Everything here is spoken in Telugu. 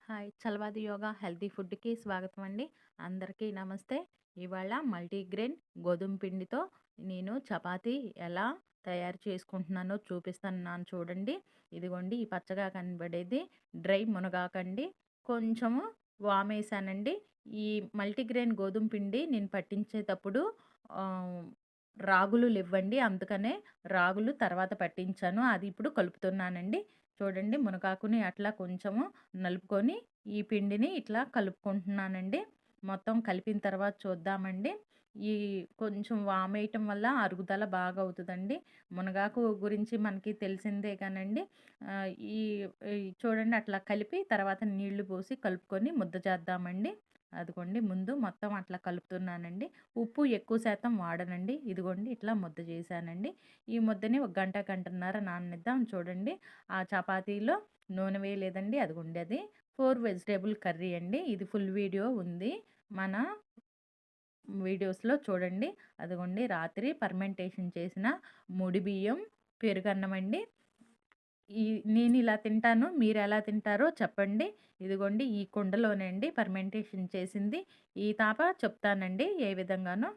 హాయ్! చలవాది యోగా హెల్తీ ఫుడ్‌కి స్వాగతం అండి. అందరికీ నమస్తే. ఇవాళ మల్టీగ్రెయిన్ గోధుమ పిండితో నేను చపాతీ ఎలా తయారు చేసుకుంటున్నానో చూపిస్తున్నాను చూడండి. ఇదిగోండి ఈ పచ్చగా కనబడేది డ్రై మునగాకండి. కొంచెము వామేసానండి. ఈ మల్టీగ్రెయిన్ గోధుమ పిండి నేను పట్టించేటప్పుడు ఆహ్, రాగులు లెవ్వండి. అందుకనే రాగులు తర్వాత పట్టించాను. అది ఇప్పుడు కలుపుతున్నానండి. చూడండి మునగాకుని అట్లా కొంచెము నలుపుకొని ఈ పిండిని ఇట్లా కలుపుకుంటున్నానండి. మొత్తం కలిపిన తర్వాత చూద్దామండి. ఈ కొంచెం వామేయటం వల్ల అరుగుదల బాగా అవుతదండి. మునగాకు గురించి మనకి తెలిసిందే కానండి. ఆహ్, ఈ ఈ చూడండి అట్లా కలిపి తర్వాత నీళ్లు పోసి కలుపుకొని ముద్ద చేద్దామండి. అదిగోండి ముందు మొత్తం అట్లా కలుపుతున్నానండి. ఉప్పు ఎక్కువ శాతం వాడనండి. ఇదిగోండి ఇట్లా ముద్ద చేశానండి. ఈ ముద్దని ఒక గంట, గంటన్నర నాననిద్దాం. చూడండి ఆ చపాతీలో నూనె వేయలేదండి. అదిగోండి అది 4 వెజిటబుల్ కర్రీ అండి. ఇది ఫుల్ వీడియో ఉంది మన వీడియోస్‌లో చూడండి. అదిగోండి రాత్రి ఫర్మెంటేషన్ చేసిన ముడి బియ్యం, పెరుగన్నమండి. ఈ నేనిలా తింటాను. మీరెలా తింటారో చెప్పండి. ఇదిగోండి ఈ కుండలోనే అండి ఫర్మెంటేషన్ చేసింది. ఈ తాప చెప్తానండి ఏ విధంగానో.